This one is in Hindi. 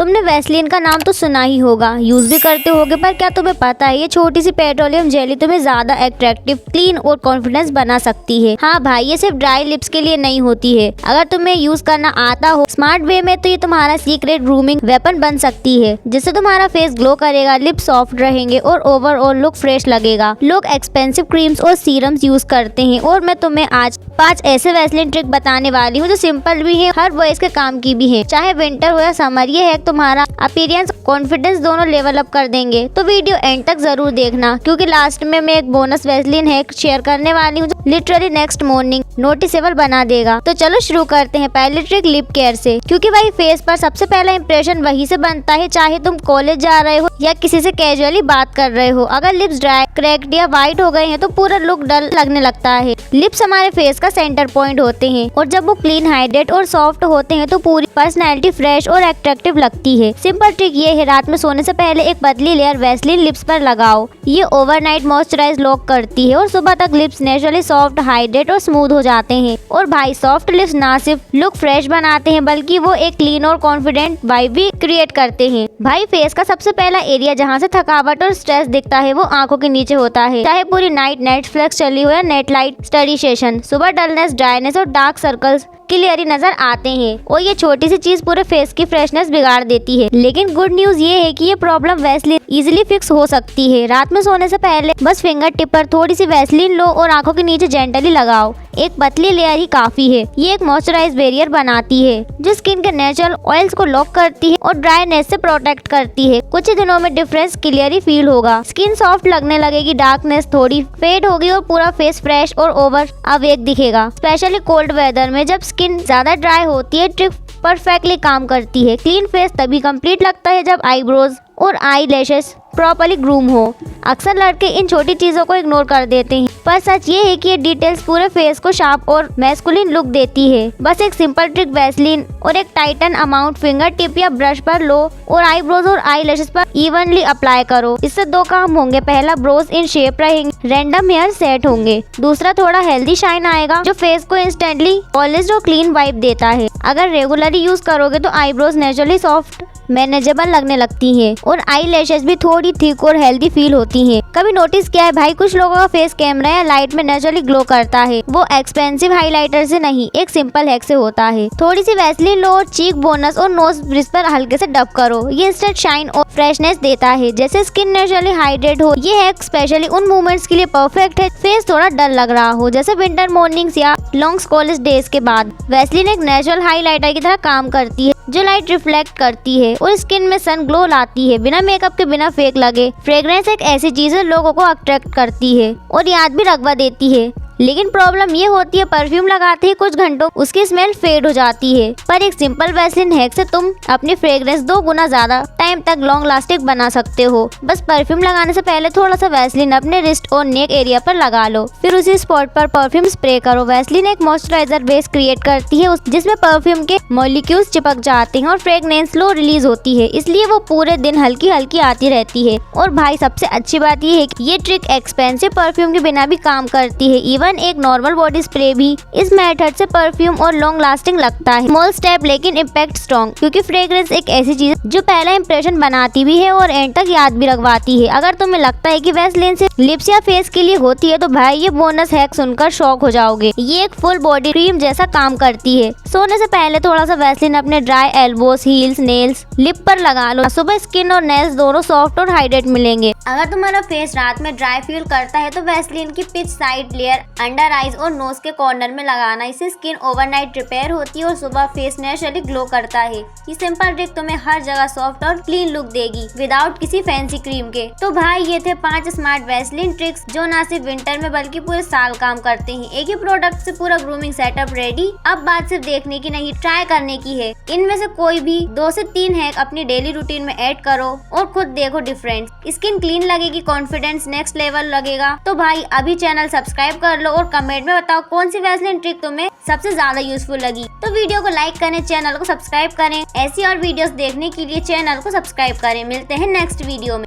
तुमने वैसलीन का नाम तो सुना ही होगा, यूज भी करते होगे, पर क्या तुम्हें पता है ये छोटी सी पेट्रोलियम जेली तुम्हें ज्यादा अट्रैक्टिव, क्लीन और कॉन्फिडेंस बना सकती है। हाँ भाई, ये सिर्फ ड्राई लिप्स के लिए नहीं होती है। अगर तुम्हें यूज करना आता हो स्मार्ट वे में तो ये तुम्हारा सीक्रेट ग्रूमिंग वेपन बन सकती है, जिससे तुम्हारा फेस ग्लो करेगा, लिप्स सॉफ्ट रहेंगे और ओवरऑल लुक फ्रेश लगेगा। लोग एक्सपेंसिव क्रीम्स और सीरम्स यूज करते हैं और मैं तुम्हें आज 5 ऐसे वैसलीन ट्रिक बताने वाली हूँ जो सिंपल भी है, हर वॉइस के काम की भी है, चाहे विंटर हो या समर। ये है तुम्हारा अपीयरेंस, कॉन्फिडेंस दोनों लेवल अप कर देंगे। तो वीडियो एंड तक जरूर देखना, क्योंकि लास्ट में मैं एक बोनस वैसलीन हैक शेयर करने वाली हूँ जो लिटरली नेक्स्ट मॉर्निंग नोटिसेबल बना देगा। तो चलो शुरू करते हैं। पहली ट्रिक लिप केयर से, क्योंकि भाई फेस पर सबसे पहला इंप्रेशन वही से बनता है, चाहे तुम कॉलेज जा रहे हो या किसी से कैजुअली बात कर रहे हो। अगर लिप्स ड्राई, क्रैक्ड या वाइट हो गए हैं तो पूरा लुक डल लगने लगता है। लिप्स हमारे फेस का सेंटर पॉइंट होते हैं और जब वो क्लीन, हाइड्रेट और सॉफ्ट होते हैं तो पूरी पर्सनैलिटी फ्रेश और अट्रैक्टिव लगती है। सिंपल ट्रिक ये है, रात में सोने से पहले एक पतली लेयर वैसलीन लिप्स पर लगाओ। ये ओवरनाइट मॉइस्चराइज लॉक करती है और सुबह तक लिप्स नेचुरली सॉफ्ट, हाइड्रेट और स्मूथ हो जाते हैं। और भाई सॉफ्ट लिप्स ना सिर्फ लुक फ्रेश बनाते हैं बल्कि वो एक क्लीन और कॉन्फिडेंट वाइब भी क्रिएट करते हैं। भाई फेस का सबसे पहला एरिया जहाँ से थकावट और स्ट्रेस दिखता है वो आंखों के नीचे होता है। चाहे पूरी नाइट नेटफ्लिक्स चली हो या नेट लाइट स्टडी सेशन, सुबह डलनेस, ड्राइनेस और डार्क सर्कल्स क्लियरली नजर आते हैं और ये छोटी सी चीज पूरे फेस की फ्रेशनेस बिगाड़ देती है। लेकिन गुड न्यूज ये है कि ये प्रॉब्लम वैसलीन इजीली फिक्स हो सकती है। रात में सोने से पहले बस फिंगर टिप पर थोड़ी सी वैसलीन लो और आंखों के नीचे जेंटली लगाओ। एक पतली लेयर ही काफी है। ये एक मॉइस्चराइज बैरियर बनाती है जो स्किन के नेचुरल ऑयल्स को लॉक करती है और ड्राईनेस से प्रोटेक्ट करती है। कुछ ही दिनों में डिफरेंस क्लियरली फील होगा। स्किन सॉफ्ट लगने लगेगी, डार्कनेस थोड़ी फेड होगी और पूरा फेस फ्रेश और ओवर अवेक दिखेगा। स्पेशली कोल्ड वेदर में जब स्किन ज्यादा ड्राई होती है, ट्रिक परफेक्टली काम करती है। क्लीन फेस तभी कंप्लीट लगता है जब आईब्रोज और आई लैशेस प्रॉपर्ली ग्रूम हो। अक्सर लड़के इन छोटी चीजों को इग्नोर कर देते हैं, पर सच ये है कि ये डिटेल्स पूरे फेस को शार्प और मैस्कुलिन लुक देती है। बस एक सिंपल ट्रिक वैसलीन और एक टाइटन अमाउंट फिंगर टिप या ब्रश पर लो और आईब्रोज और आई लैशेस पर इवनली अप्लाई करो। इससे 2 काम होंगे। पहला, ब्रोज इन शेप रहेंगे, रैंडम हेयर सेट होंगे। दूसरा, थोड़ा हेल्दी शाइन आएगा जो फेस को इंस्टेंटली पॉलिश्ड और क्लीन वाइब देता है। अगर रेगुलरली यूज करोगे तो आईब्रोज नेचुरली सॉफ्ट, मैनेजेबल लगने लगती हैं और आई लैशेस भी थोड़ी थिक और हेल्दी फील होती हैं। कभी नोटिस किया है भाई, कुछ लोगों का फेस कैमरा या लाइट में नेचुरली ग्लो करता है। वो एक्सपेंसिव हाइलाइटर से नहीं, एक सिंपल हैक से होता है। थोड़ी सी वैसलीन लो और चीक बोनस और नोज ब्रिज पर हल्के से डब करो। ये इंस्टेंट शाइन और फ्रेशनेस देता है, जैसे स्किन नेचुरली हाइड्रेट हो। ये हैक स्पेशली उन मोमेंट्स के लिए परफेक्ट है फेस थोड़ा डल लग रहा हो, जैसे विंटर मॉर्निंग्स या लॉन्ग कॉलेज डेज के बाद। वैसलीन एक नेचुरल हाइलाइटर की तरह काम करती है जो लाइट रिफ्लेक्ट करती है और स्किन में सन ग्लो लाती है, बिना मेकअप के, बिना फेक लगे। फ्रेग्रेंस एक ऐसी चीज है लोगों को अट्रैक्ट करती है और याद भी रखवा देती है। लेकिन प्रॉब्लम ये होती है, परफ्यूम लगाते ही कुछ घंटों उसकी स्मेल फेड हो जाती है। पर एक सिंपल वैसलीन हैक से तुम अपनी फ्रेग्रेंस 2 गुना ज्यादा टाइम तक लॉन्ग लास्टिंग बना सकते हो। बस परफ्यूम लगाने से पहले थोड़ा सा वैसलीन अपने रिस्ट और नेक एरिया पर लगा लो, फिर उसी स्पॉट पर परफ्यूम स्प्रे करो। वैसलीन एक मॉइस्चराइजर बेस क्रिएट करती है जिसमें परफ्यूम के मॉलिक्यूल्स चिपक जाते हैं और फ्रेग्रेंस स्लो रिलीज होती है, इसलिए वो पूरे दिन हल्की हल्की आती रहती है। और भाई सबसे अच्छी बात ये है कि ये ट्रिक एक्सपेंसिव परफ्यूम के बिना भी काम करती है। इवन एक नॉर्मल बॉडी स्प्रे भी इस मेथड से परफ्यूम और लॉन्ग लास्टिंग लगता है। स्मॉल स्टेप लेकिन इम्पैक्ट स्ट्रॉन्ग, क्योंकि फ्रेग्रेंस एक ऐसी चीज जो पहला इंप्रेशन बनाती भी है और एंड तक याद भी रखवाती है। अगर तुम्हें लगता है कि वैसलीन सिर्फ लिप्स या फेस के लिए होती है तो भाई ये बोनस हैक सुनकर शॉक हो जाओगे। ये एक फुल बॉडी क्रीम जैसा काम करती है। सोने से पहले थोड़ा सा वैसलीन अपने dry elbows, heels, nails, lip पर लगा लो। सुबह स्किन और नेल्स दोनों सॉफ्ट और हाइड्रेट मिलेंगे। अगर तुम्हारा फेस रात में ड्राई फील करता है तो वैसलीन की pitch side layer under eyes और नोज के कॉर्नर में लगाना। इससे स्किन ओवरनाइट रिपेयर होती है और सुबह फेस नेचुरली ग्लो करता है। ये सिंपल ट्रिक तुम्हें हर जगह सॉफ्ट और क्लीन लुक देगी विदाउट किसी फैंसी क्रीम के। तो भाई ये थे 5 स्मार्ट वैसलीन ट्रिक्स जो ना सिर्फ विंटर में बल्कि पूरे साल काम करते हैं। एक ही प्रोडक्ट से पूरा ग्रूमिंग सेटअप रेडी। अब बात सिर्फ देखने की नहीं, ट्राई करने की है। इनमें से कोई भी 2 से 3 हैक अपनी डेली रूटीन में ऐड करो और खुद देखो डिफरेंस। स्किन क्लीन लगेगी, कॉन्फिडेंस नेक्स्ट लेवल लगेगा। तो भाई अभी चैनल सब्सक्राइब कर लो और कमेंट में बताओ कौन सी वैसलीन ट्रिक तुम्हें सबसे ज्यादा यूजफुल लगी। तो वीडियो को लाइक करें, चैनल को सब्सक्राइब करें। ऐसी और वीडियोस देखने के लिए चैनल को सब्सक्राइब करें। मिलते हैं नेक्स्ट वीडियो में।